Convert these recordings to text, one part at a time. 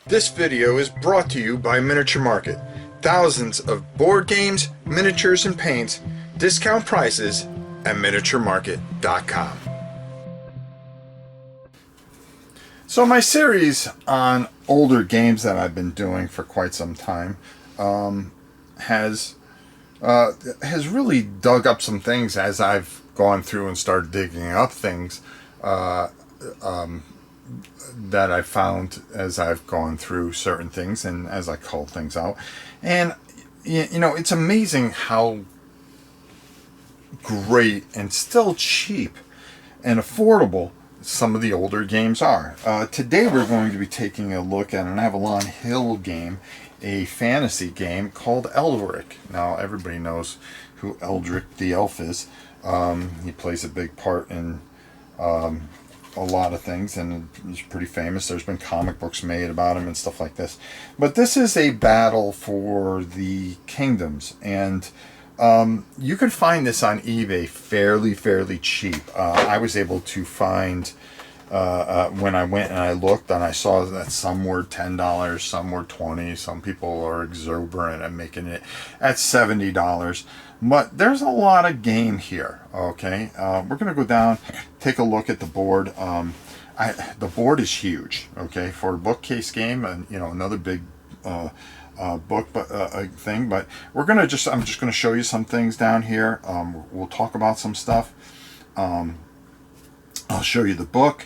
This video is brought to you by Miniature Market. Thousands of board games, miniatures, and paints, discount prices at miniaturemarket.com. So my series on older games that I've been doing for quite some time has really dug up some things as I've gone through and started digging up things that I found as I've gone through certain things and as I cull things out. And you know, it's amazing how great and still cheap and affordable some of the older games are. Today we're going to be taking a look at an Avalon Hill game, a fantasy game called Elric. Now everybody knows who Elric the elf is. He plays a big part in a lot of things, and he's pretty famous. There's been comic books made about him and stuff like this. But this is a battle for the kingdoms, and you can find this on eBay fairly cheap. I was able to find, when I went and I looked, and I saw that some were $10, some were $20, some people are exuberant and making it at $70. But there's a lot of game here, okay? We're going to go down, take a look at the board. The board is huge, okay, for a bookcase game, and you know, another big book thing. But I'm just going to show you some things down here. We'll talk about some stuff. I'll show you the book,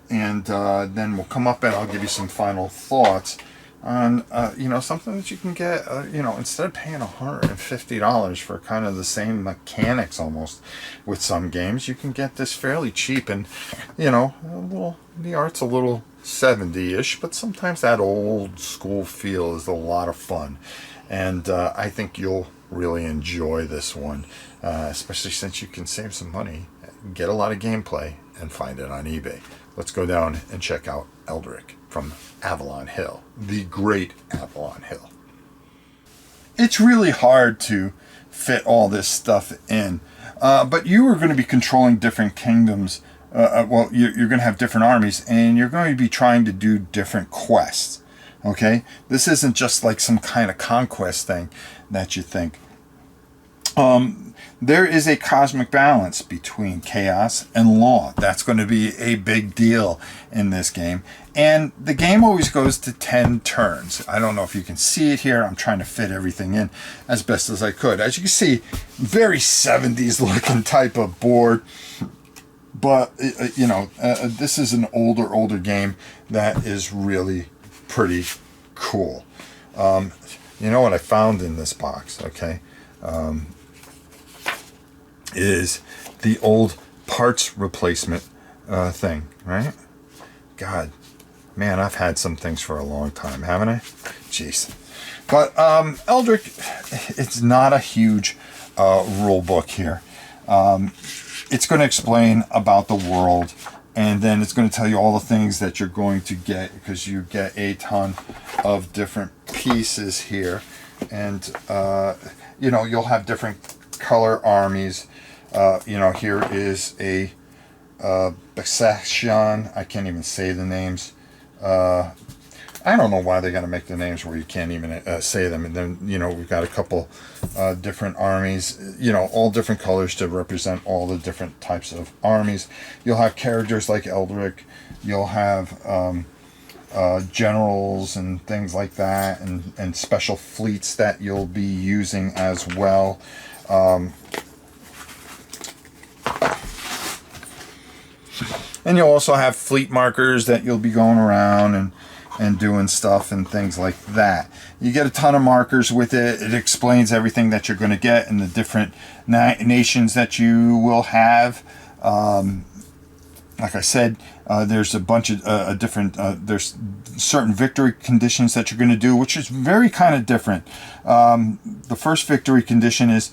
and then we'll come up and I'll give you some final thoughts on you know, something that you can get, you know, instead of paying $150 for kind of the same mechanics almost with some games, you can get this fairly cheap. And you know, the art's a little 70-ish, but sometimes that old school feel is a lot of fun, and I think you'll really enjoy this one, especially since you can save some money, get a lot of gameplay, and find it on eBay. Let's go down and check out Elric from Avalon Hill, the great Avalon Hill. It's really hard to fit all this stuff in, but you are going to be controlling different kingdoms. Well, you're going to have different armies, and you're going to be trying to do different quests. Okay, this isn't just like some kind of conquest thing that you think. There is a cosmic balance between chaos and law. That's going to be a big deal in this game. And the game always goes to 10 turns. I don't know if you can see it here. I'm trying to fit everything in as best as I could. As you can see, very 70s looking type of board. But, you know, this is an older game that is really pretty cool. You know what I found in this box, okay? Is the old parts replacement thing, right? God, man, I've had some things for a long time, haven't I? Jeez. But Elric, it's not a huge rule book here. It's going to explain about the world, and then it's going to tell you all the things that you're going to get, because you get a ton of different pieces here. And you know, you'll have different color armies. You know, here is a Bexaction. I can't even say the names. I don't know why they got to make the names where you can't even say them. And then, you know, we've got a couple different armies, you know, all different colors to represent all the different types of armies. You'll have characters like Elric. You'll have generals and things like that, and special fleets that you'll be using as well. And you'll also have fleet markers that you'll be going around and doing stuff and things like that. You get a ton of markers with it. It explains everything that you're going to get and the different nations that you will have. Like I said, there's a bunch of different, there's certain victory conditions that you're going to do, which is very kind of different. The first victory condition is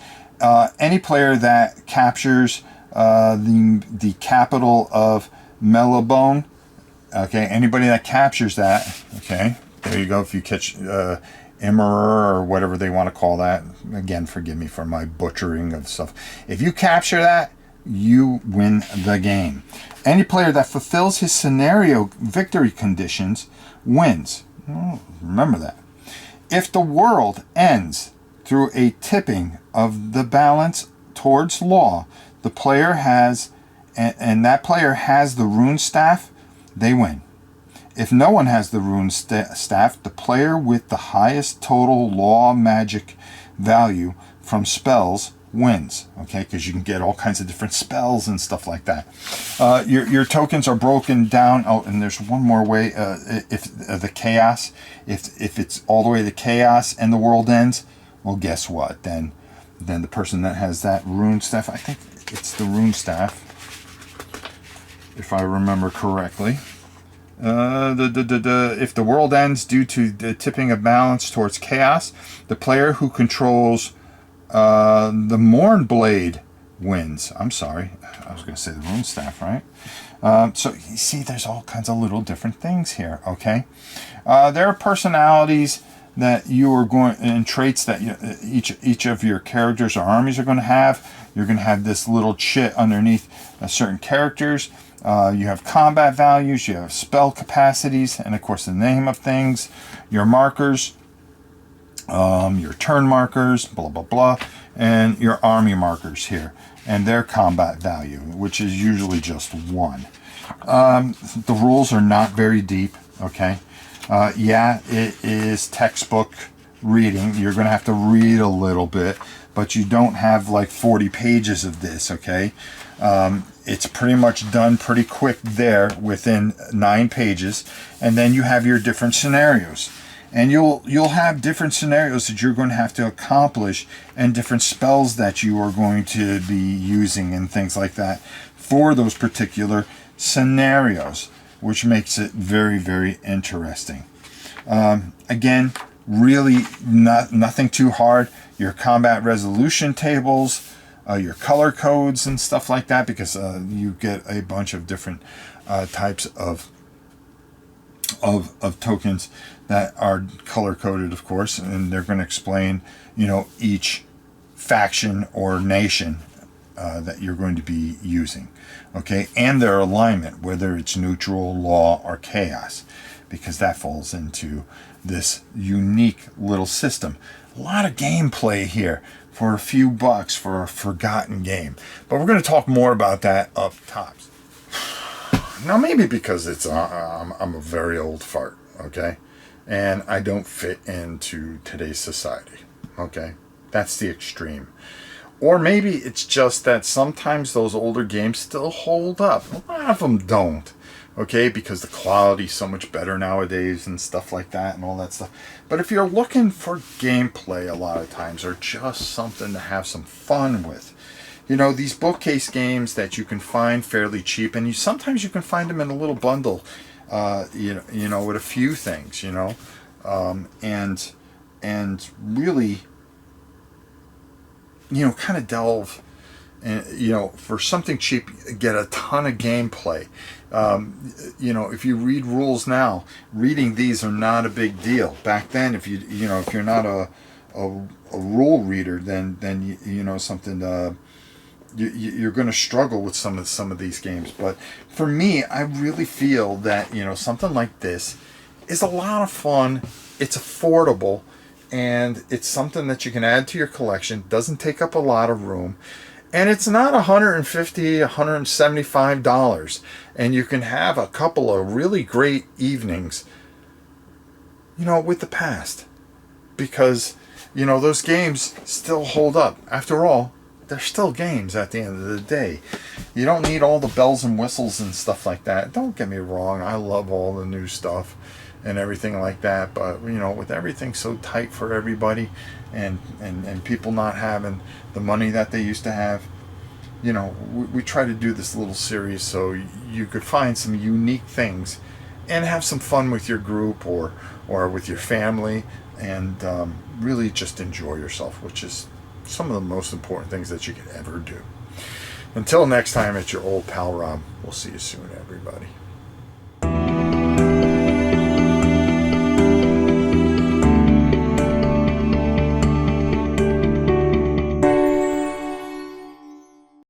any player that captures the capital of Melibone. Okay, anybody that captures that, okay, there you go. If you catch Emperor or whatever they want to call that, again, forgive me for my butchering of stuff. If you capture that, you win the game. Any player that fulfills his scenario victory conditions wins. Remember that. If the world ends through a tipping of the balance towards law, the player has, and that player has the rune staff, they win. If no one has the rune staff, the player with the highest total law magic value from spells wins. Okay, because you can get all kinds of different spells and stuff like that. Your tokens are broken down. Oh, and there's one more way. If the chaos, if it's all the way to chaos and the world ends, well, guess what? Then the person that has that rune staff, I think it's the rune staff, if I remember correctly. If the world ends due to the tipping of balance towards chaos, the player who controls the Morn Blade wins. I'm sorry, I was going to say the rune staff, right? So you see, there's all kinds of little different things here. Okay, there are personalities that you are going, and traits that each of your characters or armies are going to have. You're going to have this little chit underneath certain characters. You have combat values, you have spell capacities, and of course the name of things, your markers, your turn markers, blah blah blah, and your army markers here, and their combat value, which is usually just 1. The rules are not very deep. Okay, yeah, it is textbook reading. You're going to have to read a little bit, but you don't have like 40 pages of this. Okay, it's pretty much done pretty quick there within 9 pages, and then you have your different scenarios. And you'll have different scenarios that you're going to have to accomplish, and different spells that you are going to be using and things like that for those particular scenarios, which makes it very, very interesting. Again, really nothing too hard. Your combat resolution tables, your color codes and stuff like that, because you get a bunch of different types of tokens that are color coded, of course, and they're going to explain, each faction or nation that you're going to be using, okay, and their alignment, whether it's neutral, law, or chaos, because that falls into this unique little system. A lot of gameplay here for a few bucks for a forgotten game, but we're going to talk more about that up top. Now, maybe because it's I'm a very old fart, okay, and I don't fit into today's society, okay? That's the extreme. Or maybe it's just that sometimes those older games still hold up. A lot of them don't, okay, because the quality's so much better nowadays and stuff like that and all that stuff. But if you're looking for gameplay a lot of times, or just something to have some fun with, these bookcase games that you can find fairly cheap, and sometimes you can find them in a little bundle, with a few things, and really, kind of delve, and for something cheap, get a ton of gameplay. If you read rules now, reading these are not a big deal. Back then, if you're not a rule reader, then something. You're going to struggle with some of these games. But for me, I really feel that something like this is a lot of fun. It's affordable, and it's something that you can add to your collection. Doesn't take up a lot of room, and it's not $150, $175, and you can have a couple of really great evenings with the past, because those games still hold up. After all, they're still games at the end of the day. You don't need all the bells and whistles and stuff like that. Don't get me wrong, I love all the new stuff and everything like that, but with everything so tight for everybody, and people not having the money that they used to have, we try to do this little series so you could find some unique things and have some fun with your group or with your family, and really just enjoy yourself, which is some of the most important things that you could ever do. Until next time, it's your old pal Rob. We'll see you soon, everybody.